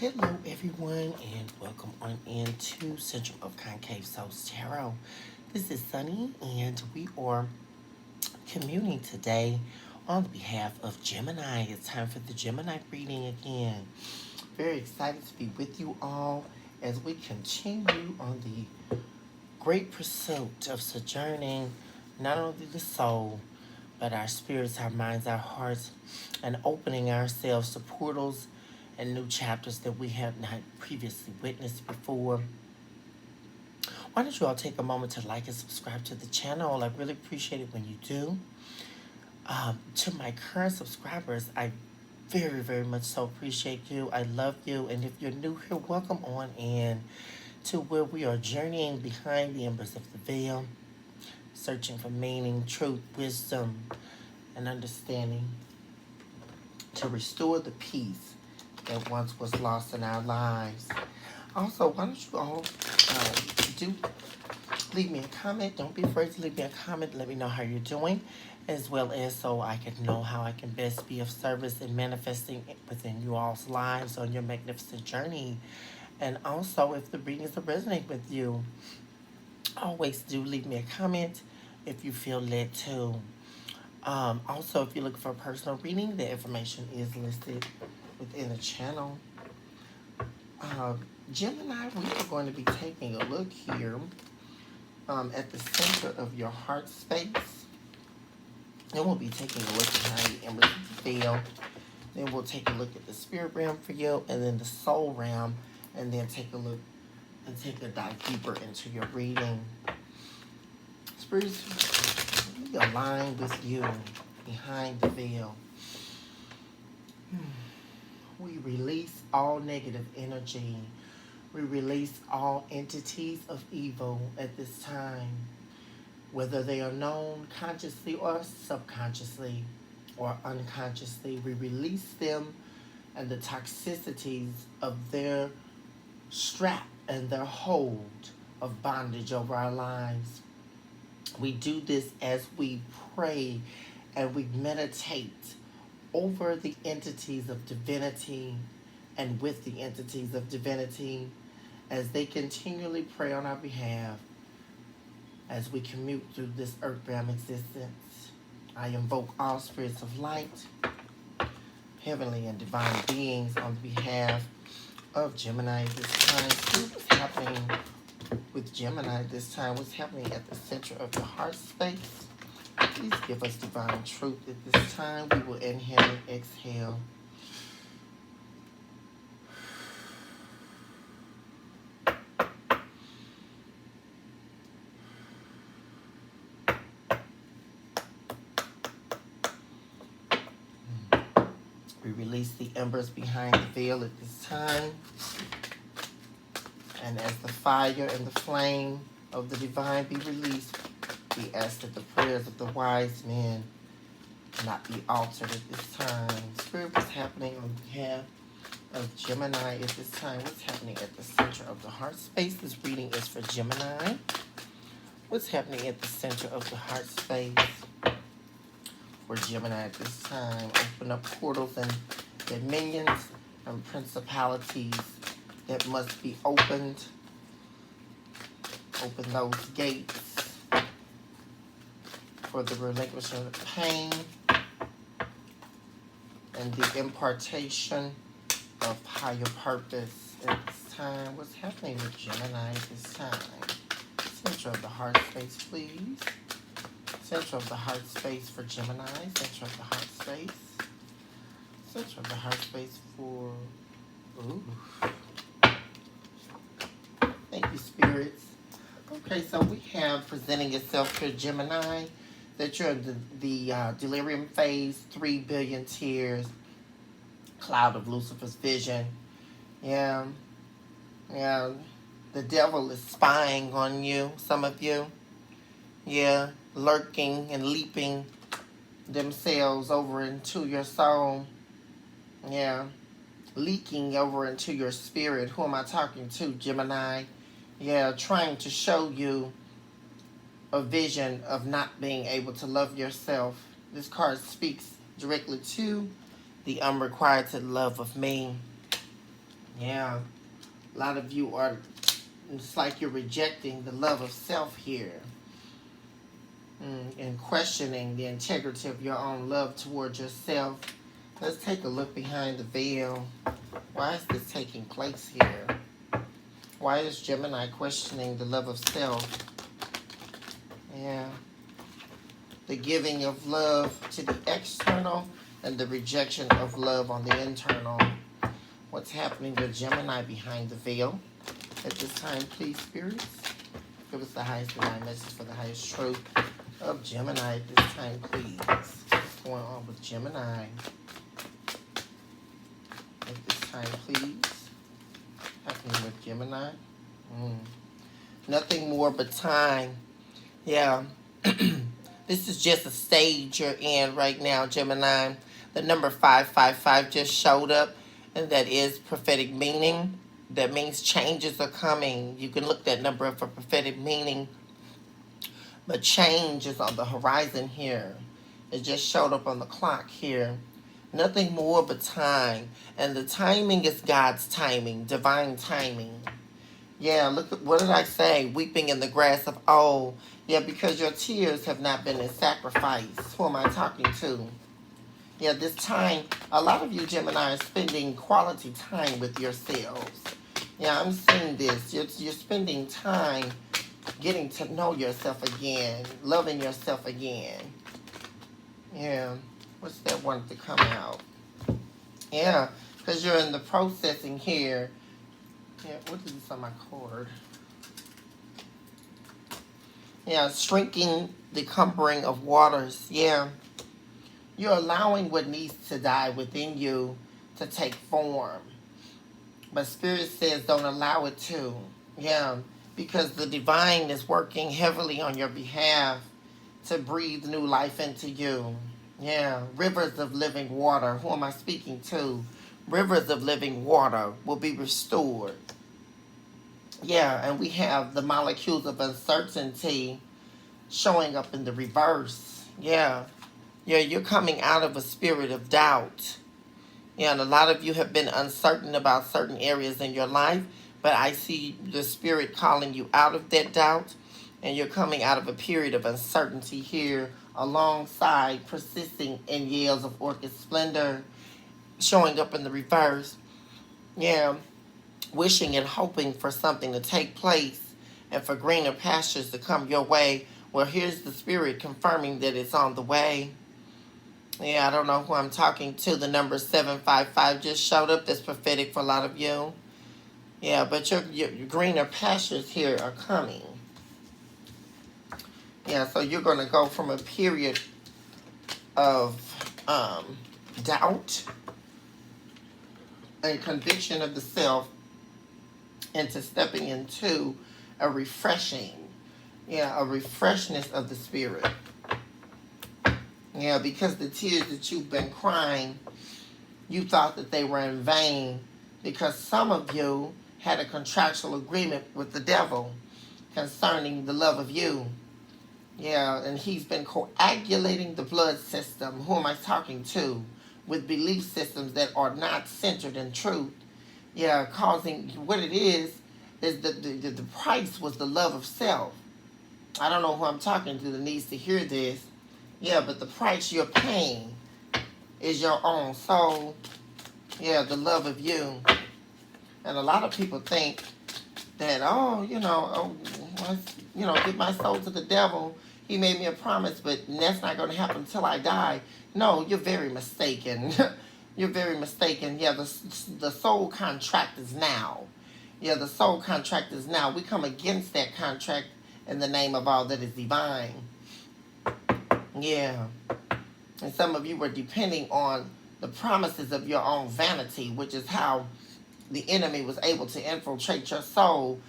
Hello, everyone, and welcome on into Central of Concave Souls Tarot. This is Sunny, and we are communing today on behalf of Gemini. It's time for the Gemini reading again. Very excited to be with you all as we continue on the great pursuit of sojourning not only the soul, but our spirits, our minds, our hearts, and opening ourselves to portals and new chapters that we have not previously witnessed before. Why don't you all take a moment to like and subscribe to the channel? I really appreciate it when you do. To my current subscribers, I very much so appreciate you. I love you. And if you're new here, welcome on in to where we are journeying behind the embers of the veil, searching for meaning, truth, wisdom, and understanding to restore the peace that once was lost in our lives. Also, why don't you all do leave me a comment. Don't be afraid to leave me a comment. Let me know how you're doing, as well as so I can know how I can best be of service in manifesting within you all's lives on your magnificent journey. And also, if the readings resonate with you, always do leave me a comment if you feel led to. Also, if you're looking for a personal reading, the information is listed within the channel. Gemini, we are going to be taking a look here at the center of your heart space. Then we'll be taking a look behind the embers of the veil. Then we'll take a look at the spirit realm for you, and then the soul realm, and then take a look and take a dive deeper into your reading. Spirits, we align with you behind the veil. We release all negative energy. We release all entities of evil at this time, whether they are known consciously or subconsciously or unconsciously. We release them and the toxicities of their strap and their hold of bondage over our lives. We do this as we pray and we meditate over the entities of divinity and with the entities of divinity as they continually pray on our behalf as we commute through this earthbound existence. I invoke all spirits of light, heavenly and divine beings on behalf of Gemini this time. See what's happening with Gemini this time. What's happening at the center of the heart space? Please give us divine truth at this time. We will inhale and exhale. We release the embers behind the veil at this time. And as the fire and the flame of the divine be released, we ask that the prayers of the wise men not be altered at this time. Spirit, what's happening on behalf of Gemini at this time? What's happening at the center of the heart space? This reading is for Gemini. What's happening at the center of the heart space for Gemini at this time? Open up portals and dominions and principalities that must be opened. Open those gates for the relinquishment of pain and the impartation of higher purpose at this time. What's happening with Gemini at this time? Center of the heart space, please. Center of the heart space for Gemini. Center of the heart space. Center of the heart space for... Ooh. Thank you, spirits. Okay, so we have presenting yourself to Gemini, that you're in the delirium phase, 3 billion tears, cloud of Lucifer's vision. Yeah, the devil is spying on you, some of you. Yeah, lurking and leaping themselves over into your soul. Yeah, leaking over into your spirit. Who am I talking to, Gemini? Yeah, trying to show you a vision of not being able to love yourself. This card speaks directly to the unrequited love of me. Yeah. A lot of you are, it's like you're rejecting the love of self here. And questioning the integrity of your own love towards yourself. Let's take a look behind the veil. Why is this taking place here? Why is Gemini questioning the love of self? Yeah. The giving of love to the external and the rejection of love on the internal. What's happening with Gemini behind the veil? At this time, please, spirits, give us the highest divine message for the highest truth of Gemini at this time, please. What's going on with Gemini? At this time, please. Happening with Gemini. Nothing more but time. Yeah. This is just a stage you're in right now, Gemini. The number 555 just showed up, and that is prophetic meaning. That means changes are coming. You can look that number up for prophetic meaning. But change is on the horizon here. It just showed up on the clock here. Nothing more but time. And the timing is God's timing, divine timing. Yeah, look at, what did I say? Weeping in the grass of old. Yeah, because your tears have not been in sacrifice. Who am I talking to? Yeah, this time, a lot of you Gemini are spending quality time with yourselves. Yeah, I'm seeing this. You're spending time getting to know yourself again, loving yourself again. Yeah, what's that one to come out? Yeah, because you're in the processing here. Yeah, what is this on my cord? Yeah, shrinking the cumbering of waters. Yeah. You're allowing what needs to die within you to take form. But Spirit says don't allow it to. Yeah. Because the divine is working heavily on your behalf to breathe new life into you. Yeah. Rivers of living water. Who am I speaking to? Rivers of living water will be restored. Yeah, and we have the molecules of uncertainty showing up in the reverse. Yeah. Yeah, you're coming out of a spirit of doubt. Yeah, and a lot of you have been uncertain about certain areas in your life, but I see the Spirit calling you out of that doubt, and you're coming out of a period of uncertainty here alongside persisting in yells of orchid splendor showing up in the reverse. Yeah. Wishing and hoping for something to take place and for greener pastures to come your way. Well, here's the Spirit confirming that it's on the way. Yeah, I don't know who I'm talking to. The number 755 just showed up. That's prophetic for a lot of you. Yeah, but your greener pastures here are coming. Yeah, so you're going to go from a period of doubt and conviction of the self into stepping into a refreshing, a refreshness of the Spirit. Yeah, because the tears that you've been crying, you thought that they were in vain because some of you had a contractual agreement with the devil concerning the love of you. Yeah, and he's been coagulating the blood system. Who am I talking to? With belief systems that are not centered in truth. Yeah, causing, what it is that the price was the love of self. I don't know who I'm talking to that needs to hear this. Yeah, but the price you're paying is your own soul. Yeah, the love of you. And a lot of people think that, give my soul to the devil. He made me a promise, but that's not going to happen until I die. No, you're very mistaken. You're very mistaken. Yeah, the soul contract is now. Yeah, the soul contract is now. We come against that contract in the name of all that is divine. Yeah. And some of you were depending on the promises of your own vanity, which is how the enemy was able to infiltrate your soul.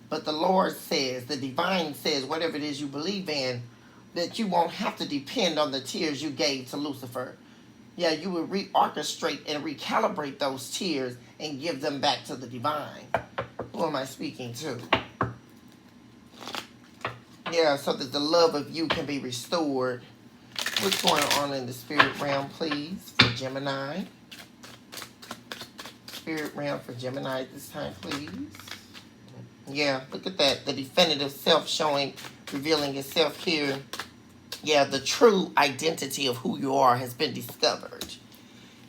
But the Lord says, the divine says, whatever it is you believe in, that you won't have to depend on the tears you gave to Lucifer. Yeah, you will reorchestrate and recalibrate those tears and give them back to the divine. Who am I speaking to? Yeah, so that the love of you can be restored. What's going on in the spirit realm, please, for Gemini? spirit realm for Gemini this time, please. Yeah, look at that. The definitive self showing, revealing itself here. Yeah, the true identity of who you are has been discovered.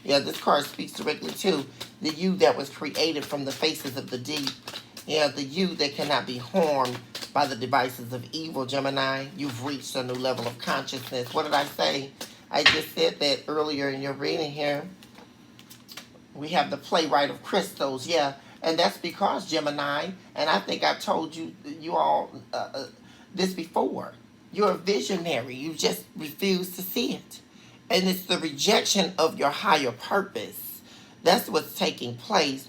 Yeah, this card speaks directly to the you that was created from the faces of the deep. Yeah, the you that cannot be harmed by the devices of evil, Gemini. You've reached a new level of consciousness. What did I say? I just said that earlier in your reading here. We have the playwright of crystals, yeah. And that's because, Gemini, and I think I've told you all this before. You're a visionary. You just refuse to see it. And it's the rejection of your higher purpose. That's what's taking place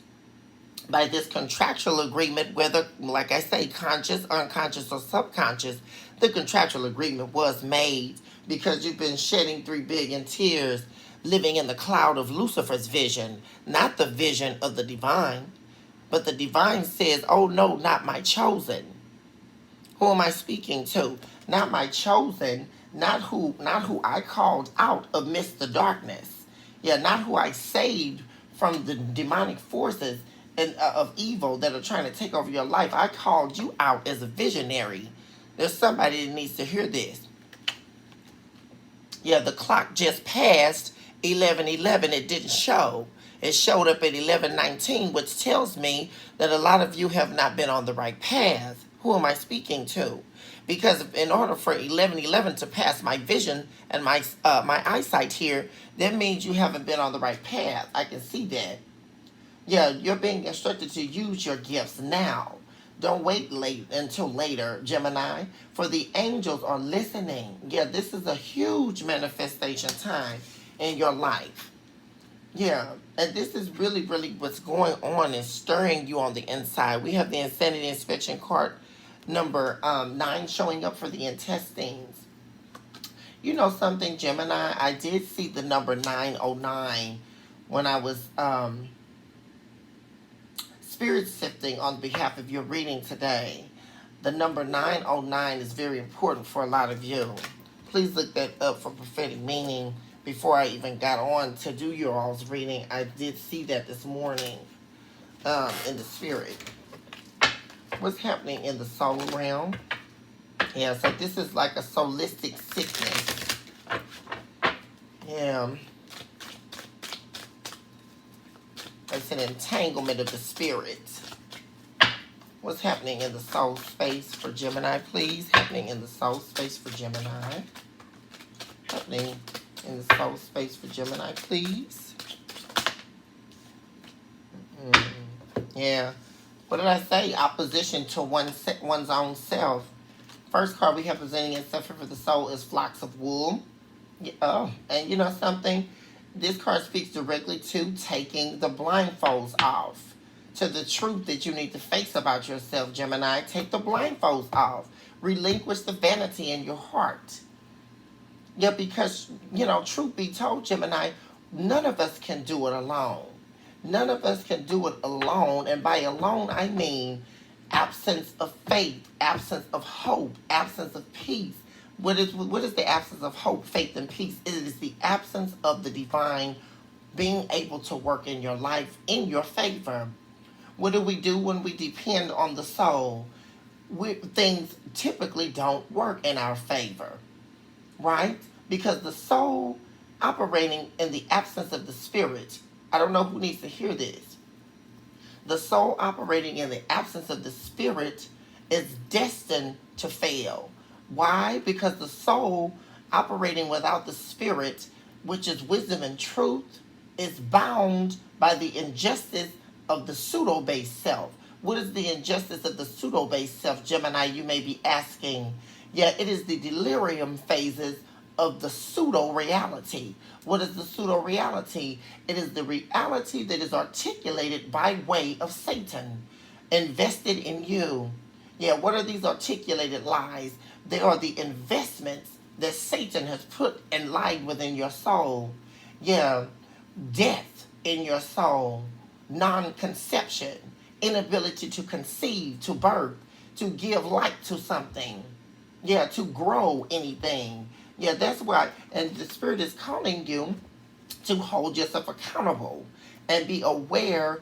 by this contractual agreement, whether, like I say, conscious, unconscious, or subconscious. The contractual agreement was made because you've been shedding 3 billion tears, living in the cloud of Lucifer's vision, not the vision of the divine. But the divine says, oh no, not my chosen. Who am I speaking to? Not my chosen, not who I called out amidst the darkness. Yeah, not who I saved from the demonic forces and of evil that are trying to take over your life. I called you out as a visionary. There's somebody that needs to hear this. Yeah, the clock just passed 11:11. It didn't show. It showed up at 11:19, which tells me that a lot of you have not been on the right path. Who am I speaking to? Because in order for 11:11 to pass my vision and my eyesight here, that means you haven't been on the right path. I can see that. Yeah, you're being instructed to use your gifts now. Don't wait until later, Gemini, for the angels are listening. Yeah, this is a huge manifestation time in your life. Yeah, and this is really, really what's going on and stirring you on the inside. We have the Insanity Inspection card number 9 showing up for the intestines. You know something, Gemini? I did see the number 909 when I was spirit sifting on behalf of your reading today. The number 909 is very important for a lot of you. Please look that up for prophetic meaning. Before I even got on to do your all's reading, I did see that this morning in the spirit. What's happening in the soul realm? Yeah, so this is like a soulistic sickness. Yeah. It's an entanglement of the spirit. What's happening in the soul space for Gemini, please? Happening in the soul space for Gemini. Happening in the soul space for Gemini, please. Yeah. What did I say? Opposition to one's own self. First card we have presenting itself for the soul is flocks of wool. Oh, and you know something? This card speaks directly to taking the blindfolds off. To the truth that you need to face about yourself, Gemini. Take the blindfolds off. Relinquish the vanity in your heart. Yeah, because, you know, truth be told, Gemini, none of us can do it alone. None of us can do it alone. And by alone, I mean absence of faith, absence of hope, absence of peace. What is the absence of hope, faith, and peace? It is the absence of the divine being able to work in your life in your favor. What do we do when we depend on the soul? Things typically don't work in our favor, right? Because the soul operating in the absence of the spirit, I don't know who needs to hear this. The soul operating in the absence of the spirit is destined to fail. Why? Because the soul operating without the spirit, which is wisdom and truth, is bound by the injustice of the pseudo-based self. What is the injustice of the pseudo-based self, Gemini, you may be asking? Yeah, it is the delirium phases of the pseudo-reality. What is the pseudo-reality? It is the reality that is articulated by way of Satan, invested in you. Yeah, what are these articulated lies? They are the investments that Satan has put and lied within your soul. Yeah, death in your soul, non-conception, inability to conceive, to birth, to give life to something. Yeah, to grow anything. Yeah, that's why, and the Spirit is calling you to hold yourself accountable and be aware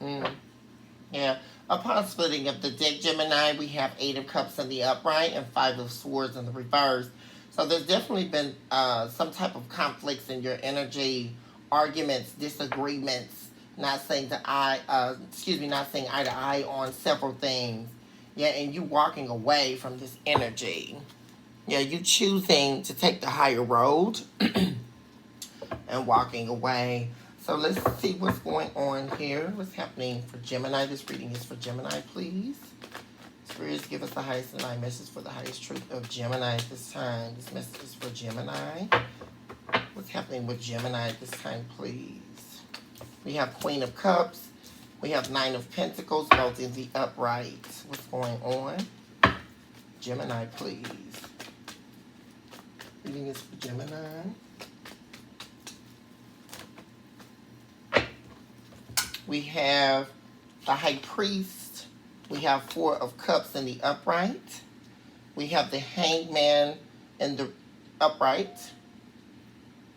Mm, yeah. Upon splitting of the deck, Gemini, we have Eight of Cups in the upright and Five of Swords in the reverse. So there's definitely been some type of conflicts in your energy, arguments, disagreements. Not saying not saying eye to eye on several things. Yeah, and you walking away from this energy. Yeah, you choosing to take the higher road and walking away. So let's see what's going on here. What's happening for Gemini? This reading is for Gemini, please. Spirits, give us the highest and high message for the highest truth of Gemini at this time. This message is for Gemini. What's happening with Gemini at this time, please? We have Queen of Cups. We have Nine of Pentacles, both in the upright. What's going on? Gemini, please. Reading is for Gemini. We have the High Priest. We have Four of Cups in the upright. We have the Hangman in the upright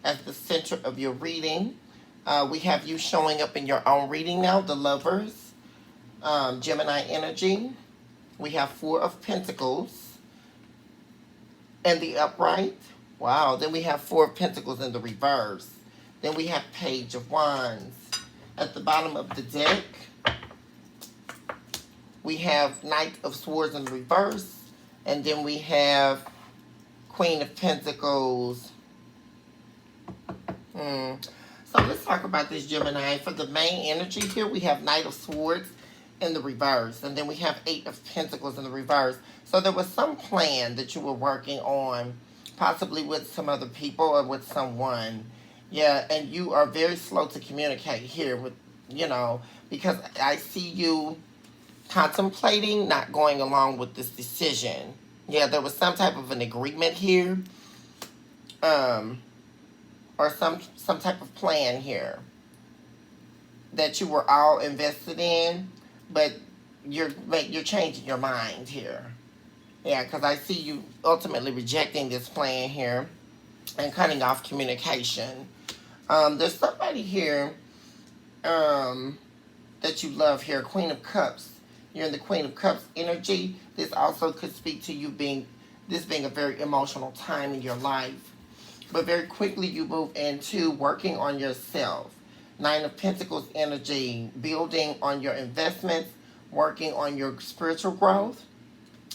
as the center of your reading. We have you showing up in your own reading now, the Lovers, Gemini energy. We have Four of Pentacles in the upright. Wow. Then we have Four of Pentacles in the reverse. Then we have Page of Wands. At the bottom of the deck, we have Knight of Swords in the reverse. And then we have Queen of Pentacles. So let's talk about this, Gemini. For the main energy here, we have Knight of Swords in the reverse. And then we have Eight of Pentacles in the reverse. So there was some plan that you were working on, possibly with some other people or with someone. Yeah, and you are very slow to communicate here with, because I see you contemplating not going along with this decision. Yeah, there was some type of an agreement here. Or some type of plan here that you were all invested in, but you're changing your mind here. Yeah, because I see you ultimately rejecting this plan here and cutting off communication. There's somebody here that you love here, Queen of Cups. You're in the Queen of Cups energy. This also could speak to you being a very emotional time in your life. But very quickly you move into working on yourself. Nine of Pentacles energy, building on your investments, working on your spiritual growth,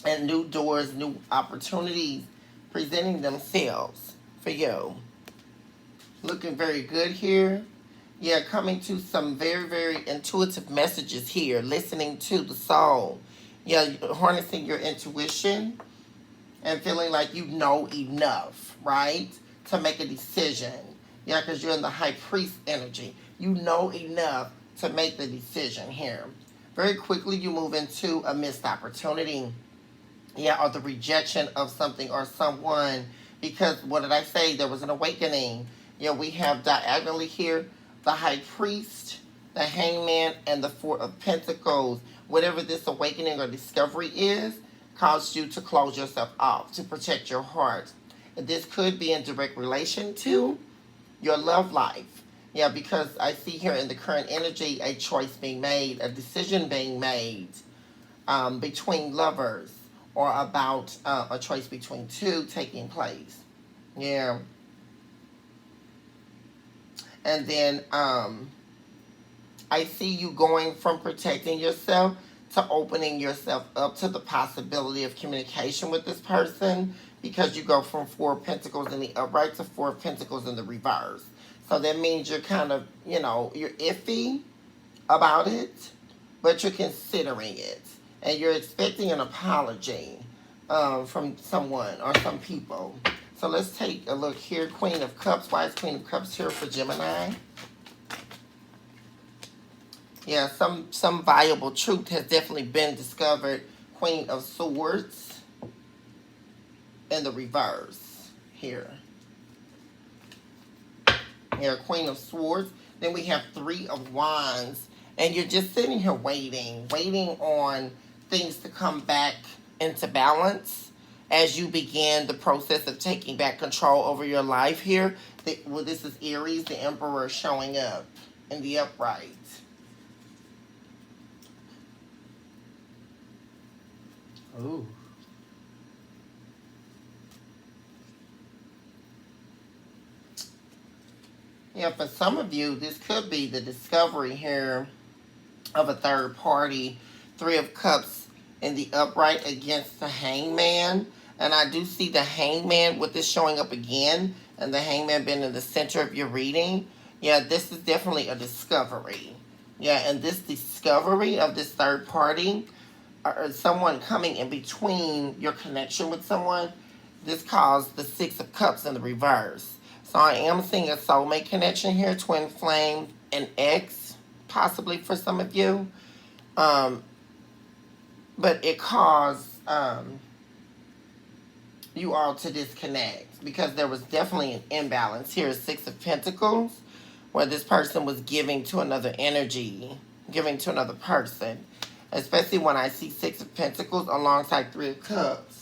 and new doors, new opportunities presenting themselves for you. Looking very good here. Yeah, coming to some very, very intuitive messages here. Listening to the soul. Yeah, harnessing your intuition and feeling like you know enough, right? To make a decision. Yeah, because you're in the High Priest energy. You know enough to make the decision here. Very quickly you move into a missed opportunity. Yeah, or the rejection of something or someone. Because, what did I say? There was an awakening. Yeah, we have diagonally here the High Priest, the Hangman, and the Four of Pentacles. Whatever this awakening or discovery is, caused you to close yourself off, to protect your heart. This could be in direct relation to your love life. Yeah, because I see here in the current energy a choice being made, a decision being made between lovers, or about a choice between two taking place. Yeah. And then I see you going from protecting yourself to opening yourself up to the possibility of communication with this person, because you go from Four of Pentacles in the upright to Four of Pentacles in the reverse. So that means you're kind of, you're iffy about it, but you're considering it. And you're expecting an apology from someone or some people. So let's take a look here. Queen of Cups. Why is Queen of Cups here for Gemini? Yeah, some valuable truth has definitely been discovered. Queen of Swords in the reverse here. Here, Queen of Swords. Then we have Three of Wands. And you're just sitting here waiting on things to come back into balance as you begin the process of taking back control over your life here. This is Aries, the Emperor, showing up in the upright. Ooh. Yeah, for some of you, this could be the discovery here of a third party. Three of Cups in the upright against the Hangman. And I do see the Hangman with this showing up again, and the Hangman being in the center of your reading. Yeah, this is definitely a discovery. Yeah, and this discovery of this third party or someone coming in between your connection with someone. This caused the Six of Cups in the reverse. So I am seeing a soulmate connection here, twin flame, and ex, possibly for some of you. Um, but it caused you all to disconnect because there was definitely an imbalance. Here is Six of Pentacles, where this person was giving to another energy, giving to another person. Especially when I see Six of Pentacles alongside Three of Cups.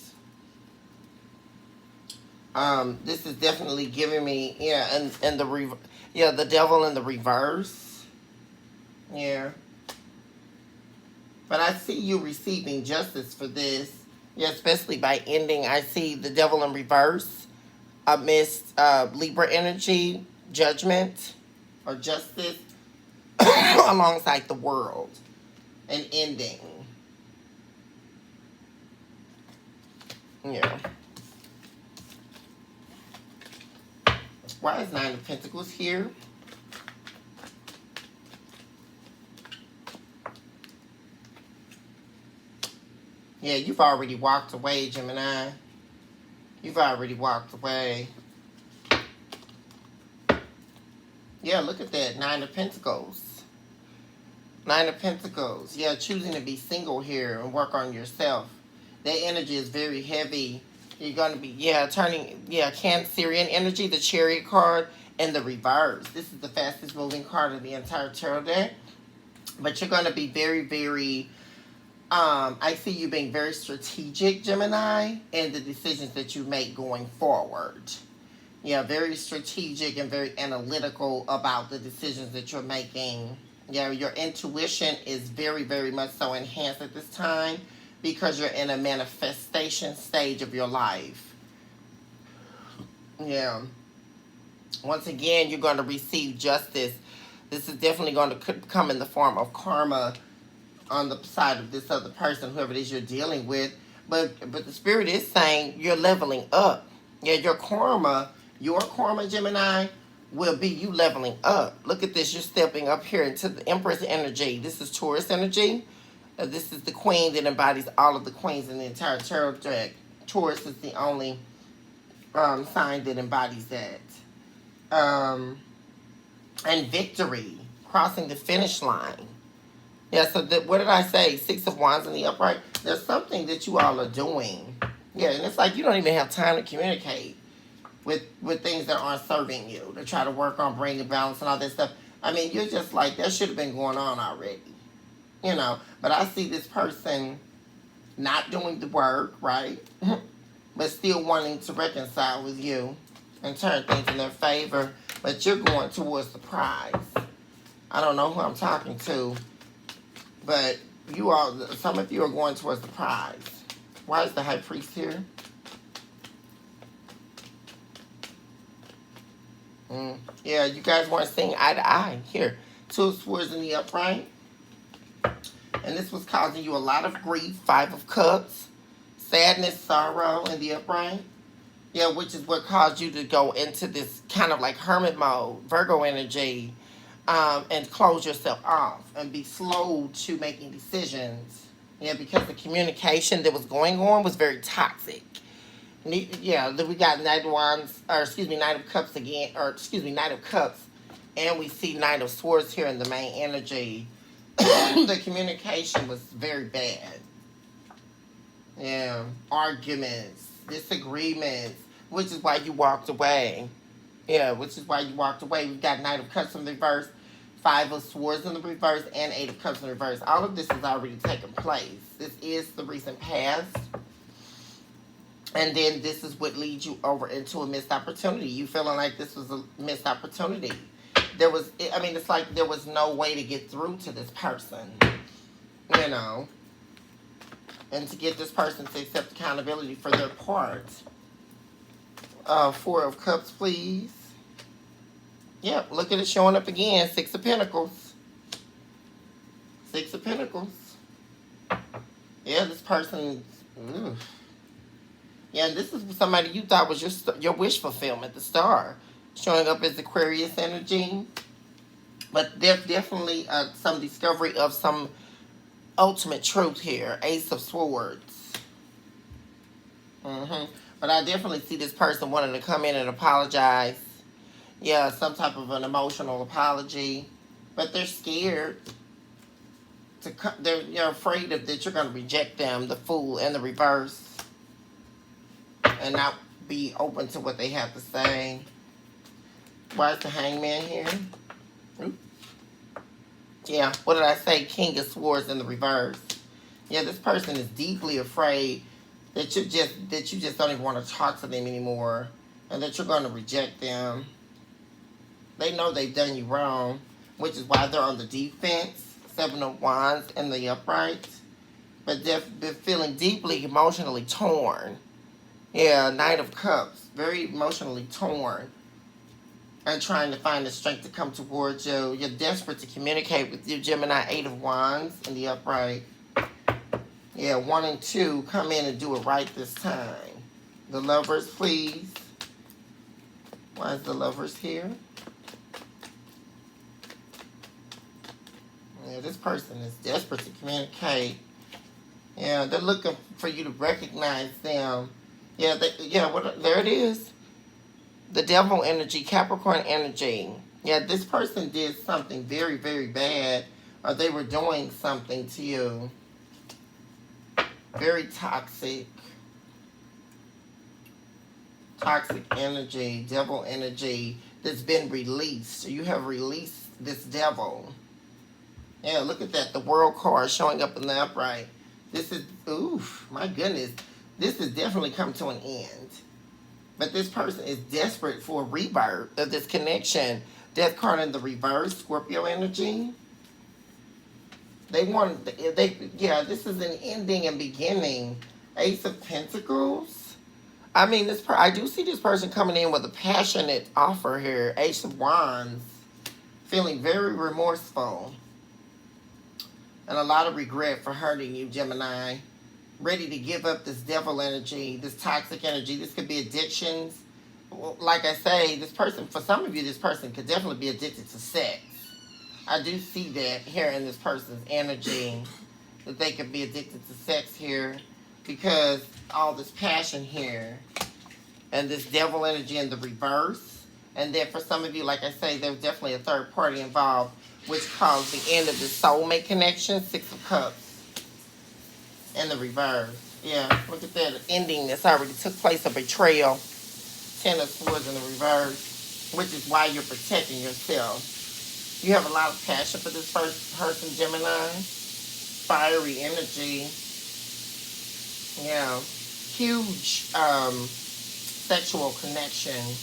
This is definitely giving me, yeah, and the devil in the reverse. Yeah. But I see you receiving justice for this. Yeah, especially by ending. I see the devil in reverse amidst Libra energy, judgment, or justice, alongside the world. An ending. Yeah. Why is Nine of Pentacles here? Yeah, you've already walked away, Gemini. You've already walked away. Yeah, look at that. Nine of Pentacles. Nine of Pentacles. Yeah, choosing to be single here and work on yourself. That energy is very heavy. You're going to be, Cancerian energy, the Chariot card, and the reverse. This is the fastest moving card of the entire tarot deck. But you're going to be very, very, I see you being very strategic, Gemini, in the decisions that you make going forward. Yeah, very strategic and very analytical about the decisions that you're making. Yeah, your intuition is very, very much so enhanced at this time because you're in a manifestation stage of your life. Yeah. Once again, you're going to receive justice. This is definitely going to come in the form of karma on the side of this other person, whoever it is you're dealing with. But the spirit is saying you're leveling up. Yeah, your karma, Gemini, will be you leveling up. Look at this. You're stepping up here into the Empress energy. This is Taurus energy. This is the queen that embodies all of the queens in the entire tarot deck. Taurus is the only sign that embodies that. And victory, crossing the finish line. Yeah, so what did I say? Six of Wands in the upright. There's something that you all are doing. Yeah, and it's like you don't even have time to communicate with things that aren't serving you, to try to work on bringing balance and all that stuff. I mean, you're just like, that should have been going on already. You know, but I see this person not doing the work, right? But still wanting to reconcile with you and turn things in their favor. But you're going towards the prize. I don't know who I'm talking to, but some of you are going towards the prize. Why is the High Priest here? Yeah, you guys weren't seeing eye to eye. Here, Two of Swords in the upright. And this was causing you a lot of grief. Five of Cups. Sadness, sorrow in the upright. Yeah, which is what caused you to go into this kind of like hermit mode, Virgo energy, and close yourself off and be slow to making decisions. Yeah, because the communication that was going on was very toxic. Yeah, we got Knight of Cups again, Knight of Cups, and we see Knight of Swords here in the main energy. The communication was very bad. Yeah, arguments, disagreements, which is why you walked away. Yeah, which is why you walked away. We've got Knight of Cups in the reverse, Five of Swords in the reverse, and Eight of Cups in the reverse. All of this has already taken place. This is the recent past. And then this is what leads you over into a missed opportunity. You feeling like this was a missed opportunity. It's like there was no way to get through to this person. You know. And to get this person to accept accountability for their part. Four of Cups, please. Yep, look at it showing up again. Six of Pentacles. Six of Pentacles. Yeah, this person... Yeah, this is somebody you thought was your wish fulfillment, the star. Showing up as Aquarius energy. But there's definitely some discovery of some ultimate truth here. Ace of Swords. But I definitely see this person wanting to come in and apologize. Yeah, some type of an emotional apology. But they're scared. You're afraid that you're going to reject them, the Fool and the Reverse, and not be open to what they have to say. Why is the Hangman here? Yeah, what did I say? King of Swords in the reverse. Yeah, this person is deeply afraid that you just don't even want to talk to them anymore, and that you're going to reject them. They know they've done you wrong, which is why they're on the defense. Seven of Wands in the upright, but they're feeling deeply emotionally torn. Yeah, Knight of Cups, very emotionally torn, and trying to find the strength to come towards you. You're desperate to communicate with you, Gemini. Eight of Wands in the upright. Yeah, 1 and 2, come in and do it right this time. The Lovers, please. Why is the Lovers here? Yeah, this person is desperate to communicate. Yeah, they're looking for you to recognize them. Yeah, there it is. The Devil energy, Capricorn energy. Yeah, this person did something very, very bad, or they were doing something to you. Very toxic. Toxic energy, devil energy that's been released. You have released this devil. Yeah, look at that. The World card showing up in the upright. This is, oof, my goodness. This has definitely come to an end. But this person is desperate for a rebirth of this connection. Death card in the reverse, Scorpio energy. This is an ending and beginning. Ace of Pentacles. I mean, I do see this person coming in with a passionate offer here. Ace of Wands. Feeling very remorseful. And a lot of regret for hurting you, Gemini. Ready to give up this devil energy, this toxic energy. This could be addictions. Like I say, this person, for some of you, this person could definitely be addicted to sex. I do see that here in this person's energy, that they could be addicted to sex here, because all this passion here and this devil energy in the reverse. And then for some of you, like I say, there's definitely a third party involved, which caused the end of the soulmate connection. Six of Cups in the reverse. Yeah, look at that ending that's already took place, a betrayal. Ten of Swords in the reverse, which is why you're protecting yourself. You have a lot of passion for this person, Gemini. Fiery energy. Yeah. Huge sexual connection.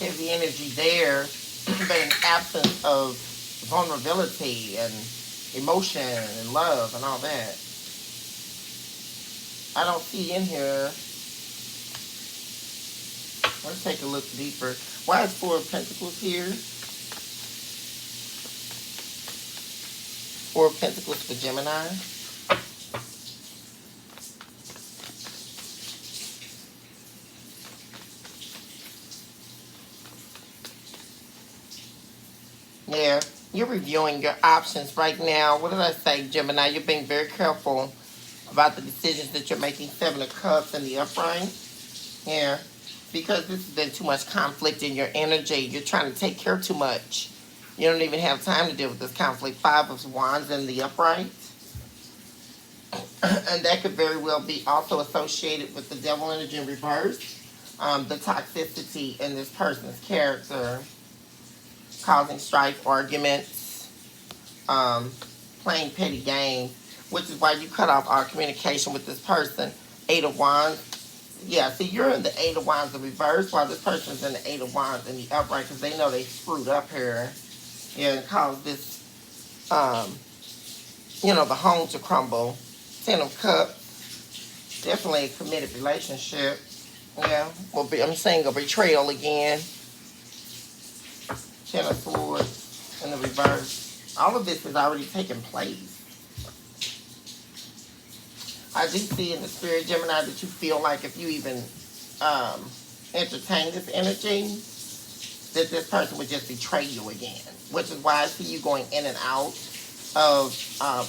Heavy energy there, but an absence of vulnerability and emotion and love and all that. I don't see in here. Let's take a look deeper. Why is Four of Pentacles here? Four of Pentacles for Gemini. Yeah, you're reviewing your options right now. What did I say, Gemini? You're being very careful about the decisions that you're making. Seven of Cups in the upright. Yeah, because this has been too much conflict in your energy. You're trying to take care too much. You don't even have time to deal with this conflict. Five of Wands in the upright. And that could very well be also associated with the devil energy in reverse. The toxicity in this person's character. Causing strife, arguments, playing petty games, which is why you cut off our communication with this person. Eight of Wands. Yeah, see, you're in the Eight of Wands in reverse, while this person's in the Eight of Wands in the upright, because they know they screwed up here. Yeah, and caused this, the home to crumble. Ten of Cups. Definitely a committed relationship. Yeah, I'm saying a betrayal again. Ten of Swords in the reverse. All of this has already taken place. I do see in the spirit, Gemini, that you feel like if you even entertain this energy, that this person would just betray you again. Which is why I see you going in and out of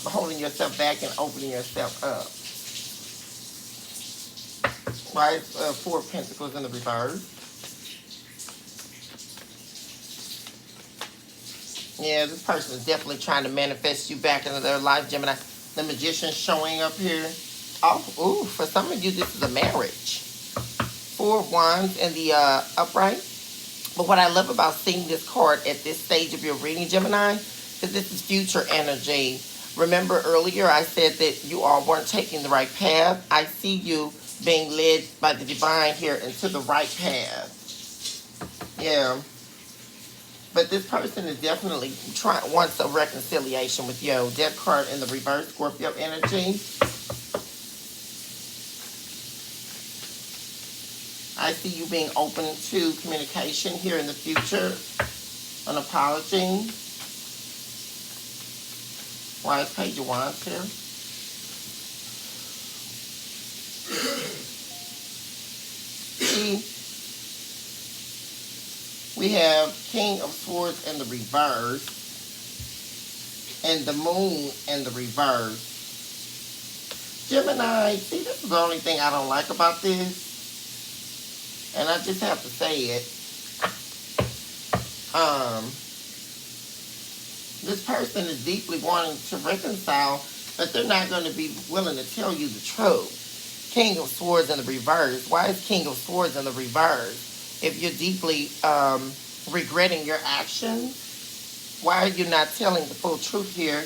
holding yourself back and opening yourself up. Why is Four of Pentacles in the reverse? Yeah, this person is definitely trying to manifest you back into their life, Gemini. The Magician showing up here. Oh, ooh, for some of you, this is a marriage. Four of Wands in the upright. But what I love about seeing this card at this stage of your reading, Gemini, is this is future energy. Remember earlier I said that you all weren't taking the right path. I see you being led by the divine here into the right path. Yeah. But this person is definitely wants a reconciliation with you. Death card in the reverse, Scorpio energy. I see you being open to communication here in the future. An apology. Why is Page of Wands here? See, we have King of Swords in the reverse and the Moon in the reverse. Gemini, see, this is the only thing I don't like about this. And I just have to say it. This person is deeply wanting to reconcile, but they're not going to be willing to tell you the truth. King of Swords in the reverse. Why is King of Swords in the reverse? If you're deeply regretting your actions, why are you not telling the full truth here?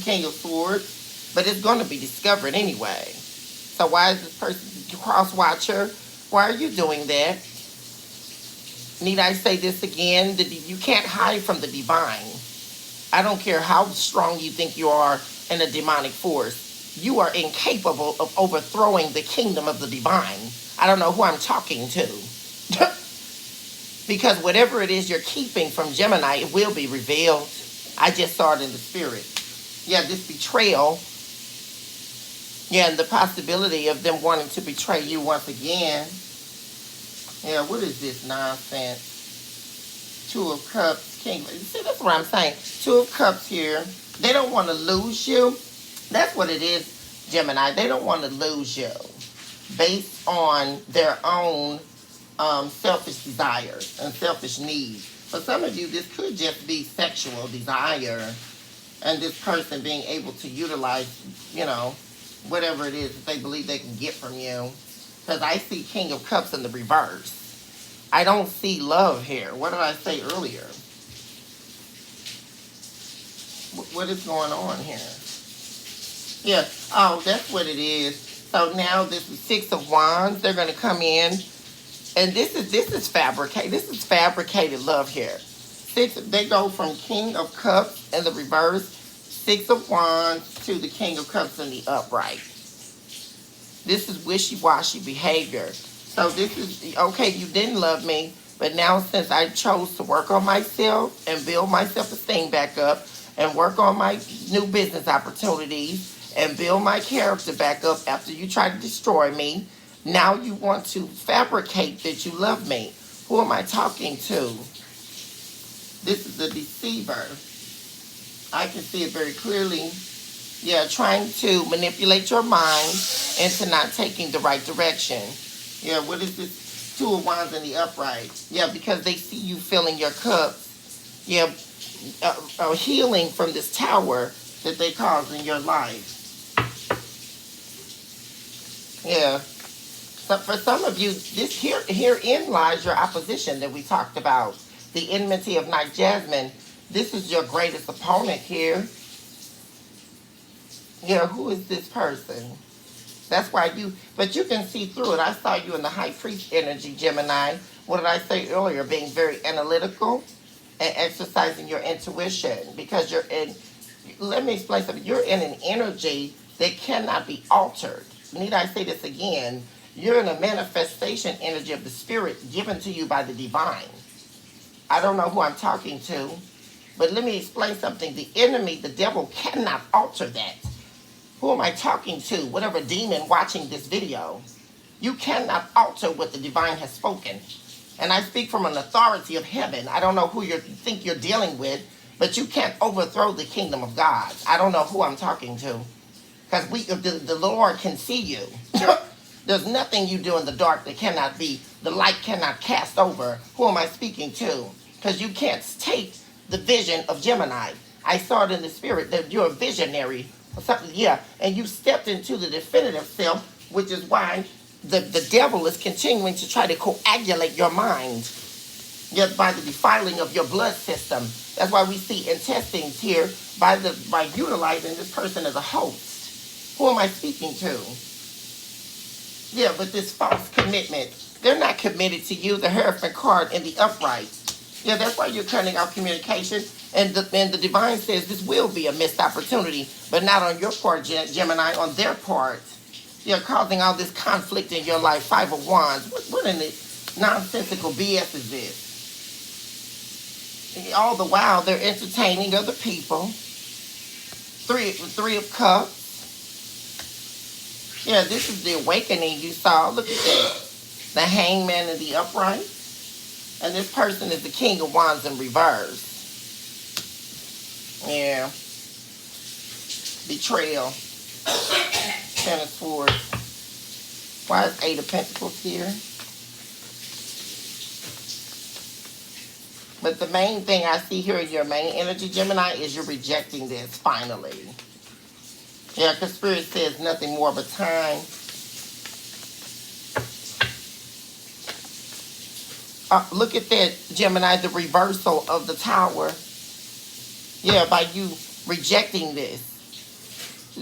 King of Swords. But it's going to be discovered anyway. So why is this person cross-watcher? Why are you doing that? Need I say this again? You can't hide from the divine. I don't care how strong you think you are in a demonic force. You are incapable of overthrowing the kingdom of the divine. I don't know who I'm talking to. Because whatever it is you're keeping from Gemini, it will be revealed. I just saw it in the spirit. Yeah, this betrayal. Yeah, and the possibility of them wanting to betray you once again. Yeah, what is this nonsense? Two of Cups, King. See, that's what I'm saying. Two of Cups here. They don't want to lose you. That's what it is, Gemini. They don't want to lose you based on their own selfish desires and selfish needs. For some of you, this could just be sexual desire and this person being able to utilize, you know, whatever it is that they believe they can get from you. Because I see King of Cups in the reverse. I don't see love here. What did I say earlier? What is going on here? Yeah. Oh, that's what it is. So now this is Six of Wands. They're going to come in. And this is fabricated. This is fabricated love here. They go from King of Cups in the reverse, Six of Wands to the King of Cups in the upright. This is wishy-washy behavior. So this is, okay, you didn't love me, but now since I chose to work on myself and build my self-esteem back up and work on my new business opportunities and build my character back up after you tried to destroy me, now you want to fabricate that you love me. Who am I talking to? This is the deceiver. I can see it very clearly. Yeah, trying to manipulate your mind into not taking the right direction. Yeah, what is this? Two of Wands in the upright. Yeah, because they see you filling your cups. Yeah, healing from this tower that they caused in your life. Yeah. So for some of you, this herein lies your opposition that we talked about. The enmity of Night Jasmine. This is your greatest opponent here. Yeah, who is this person? That's why but you can see through it. I saw you in the High Priest energy, Gemini. What did I say earlier? Being very analytical and exercising your intuition. Because you're in, let me explain something. You're in an energy that cannot be altered. Need I say this again? You're in a manifestation energy of the spirit given to you by the divine. I don't know who I'm talking to, but let me explain something. The enemy, the devil, cannot alter that. Who am I talking to? Whatever demon watching this video. You cannot alter what the divine has spoken. And I speak from an authority of heaven. I don't know who you think you're dealing with, but you can't overthrow the kingdom of God. I don't know who I'm talking to, because the Lord can see you. There's nothing you do in the dark that cannot be, the light cannot cast over. Who am I speaking to? Because you can't take the vision of Gemini. I saw it in the spirit that you're a visionary or something, yeah, and you stepped into the definitive self, which is why the devil is continuing to try to coagulate your mind, yet by the defiling of your blood system. That's why we see intestines here by utilizing this person as a host. Who am I speaking to? Yeah, but this false commitment, they're not committed to you. The Hierophant card in the upright. Yeah, that's why you're cutting out communication. And the divine says this will be a missed opportunity, but not on your part, Gemini, on their part. You're causing all this conflict in your life. Five of Wands. What in the nonsensical BS is this? All the while, they're entertaining other people. Three of Cups. Yeah, this is the awakening you saw. Look at that. The Hangman in the upright. And this person is the King of Wands in reverse. Yeah. Betrayal. Ten of Swords. Why is Eight of Pentacles here? But the main thing I see here in your main energy, Gemini, is you're rejecting this finally. Yeah, because Spirit says nothing more but time. Look at that, Gemini, the reversal of the Tower. Yeah, by you rejecting this.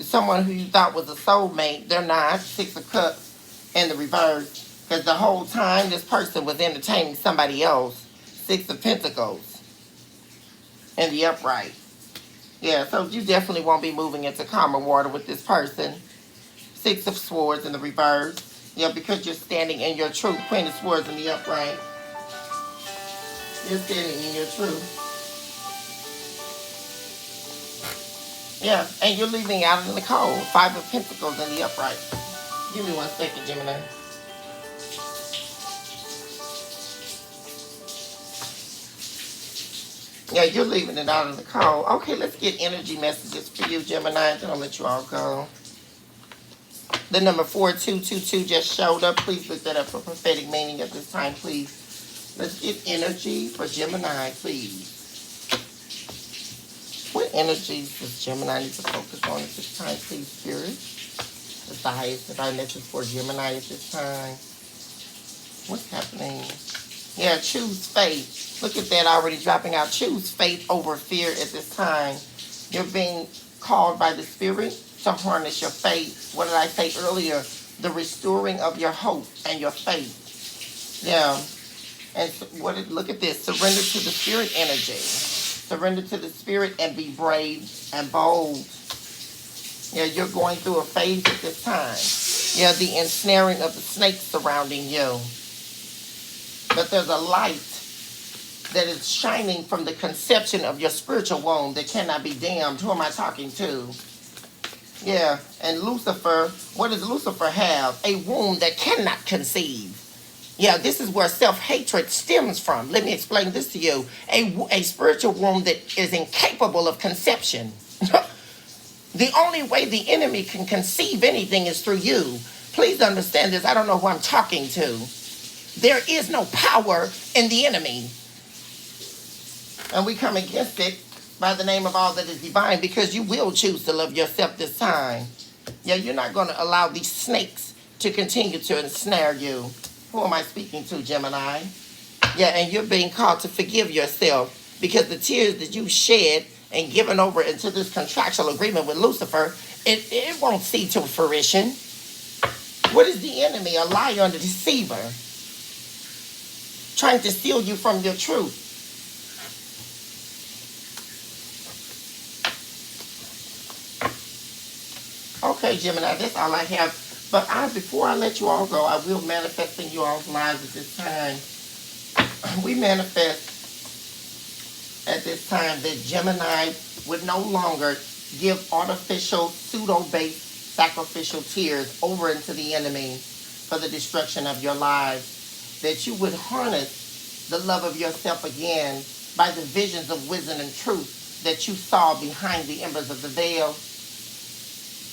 Someone who you thought was a soulmate, they're not. Six of Cups in the reverse. Because the whole time this person was entertaining somebody else. Six of Pentacles in the upright. Yeah, so you definitely won't be moving into calmer water with this person. Six of Swords in the reverse. Yeah, because you're standing in your truth. Queen of Swords in the upright. You're standing in your truth. Yeah, and you're leaving out in the cold. Five of Pentacles in the upright. Give me 1 second, Gemini. Yeah, you're leaving it out in the cold. Okay, let's get energy messages for you, Gemini. Then I'll let you all go. The number 4222 just showed up. Please look that up for prophetic meaning at this time, please. Let's get energy for Gemini, please. What energies does Gemini need to focus on at this time, please, Spirit? That's the highest divine message for Gemini at this time. What's happening? Yeah, choose faith. Look at that already dropping out. Choose faith over fear at this time. You're being called by the Spirit to harness your faith. What did I say earlier? The restoring of your hope and your faith. Yeah. And look at this. Surrender to the Spirit energy. Surrender to the Spirit and be brave and bold. Yeah, you're going through a phase at this time. Yeah, the ensnaring of the snakes surrounding you. But there's a light that is shining from the conception of your spiritual womb that cannot be damned. Who am I talking to? Yeah, and Lucifer, what does Lucifer have? A womb that cannot conceive. Yeah, this is where self-hatred stems from. Let me explain this to you. A spiritual womb that is incapable of conception. The only way the enemy can conceive anything is through you. Please understand this. I don't know who I'm talking to. There is no power in the enemy. And we come against it by the name of all that is divine, because you will choose to love yourself this time. Yeah, you're not going to allow these snakes to continue to ensnare you. Who am I speaking to, Gemini? Yeah, and you're being called to forgive yourself, because the tears that you shed and given over into this contractual agreement with Lucifer, it won't see to fruition. What is the enemy? A liar and a deceiver, trying to steal you from your truth. Okay, Gemini, that's all I have. But before I let you all go, I will manifest in you all's lives at this time. We manifest at this time that Gemini would no longer give artificial, pseudo-based, sacrificial tears over into the enemy for the destruction of your lives. That you would harness the love of yourself again by the visions of wisdom and truth that you saw behind the embers of the veil,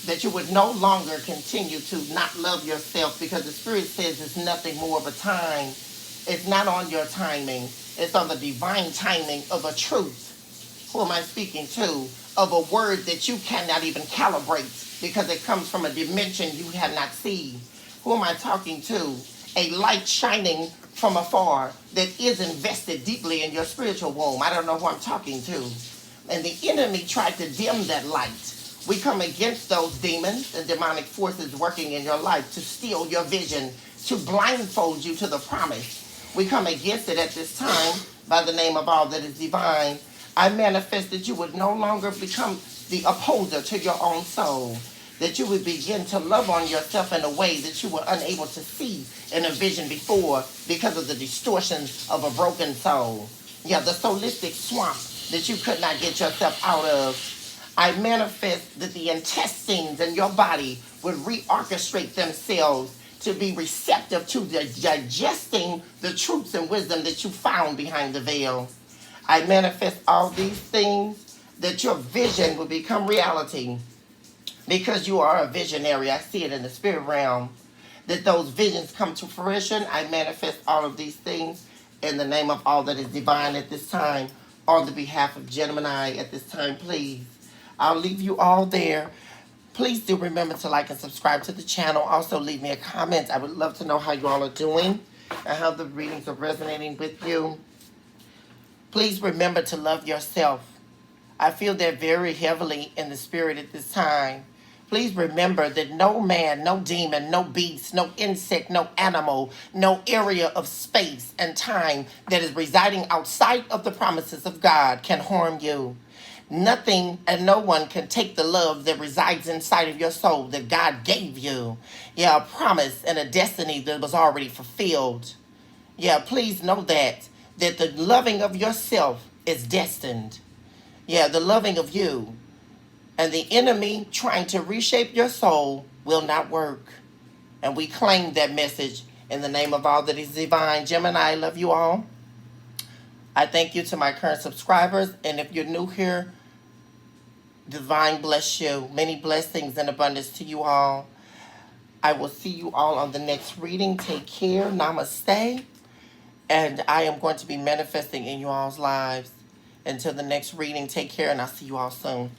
that you would no longer continue to not love yourself, because the Spirit says it's nothing more of a time. It's not on your timing. It's on the divine timing of a truth. Who am I speaking to? Of a word that you cannot even calibrate because it comes from a dimension you have not seen. Who am I talking to? A light shining from afar that is invested deeply in your spiritual womb. I don't know who I'm talking to. And the enemy tried to dim that light. We come against those demons and demonic forces working in your life to steal your vision, to blindfold you to the promise. We come against it at this time by the name of all that is divine. I manifest that you would no longer become the opposer to your own soul, that you would begin to love on yourself in a way that you were unable to see in a vision before because of the distortions of a broken soul. Yeah, the soulistic swamp that you could not get yourself out of. I manifest that the intestines in your body would reorchestrate themselves to be receptive to the digesting the truths and wisdom that you found behind the veil. I manifest all these things, that your vision will become reality because you are a visionary. I see it in the spirit realm, that those visions come to fruition. I manifest all of these things in the name of all that is divine at this time, on the behalf of Gemini at this time, please. I'll leave you all there. Please do remember to like and subscribe to the channel. Also, leave me a comment. I would love to know how you all are doing and how the readings are resonating with you. Please remember to love yourself. I feel that very heavily in the spirit at this time. Please remember that no man, no demon, no beast, no insect, no animal, no area of space and time that is residing outside of the promises of God can harm you. Nothing and no one can take the love that resides inside of your soul that God gave you. Yeah, a promise and a destiny that was already fulfilled. Yeah, please know that the loving of yourself is destined. Yeah, the loving of you. And the enemy trying to reshape your soul will not work. And we claim that message in the name of all that is divine. Gemini, I love you all. I thank you to my current subscribers. And if you're new here, divine bless you. Many blessings and abundance to you all. I will see you all on the next reading. Take care. Namaste. And I am going to be manifesting in you all's lives. Until the next reading, take care, and I'll see you all soon.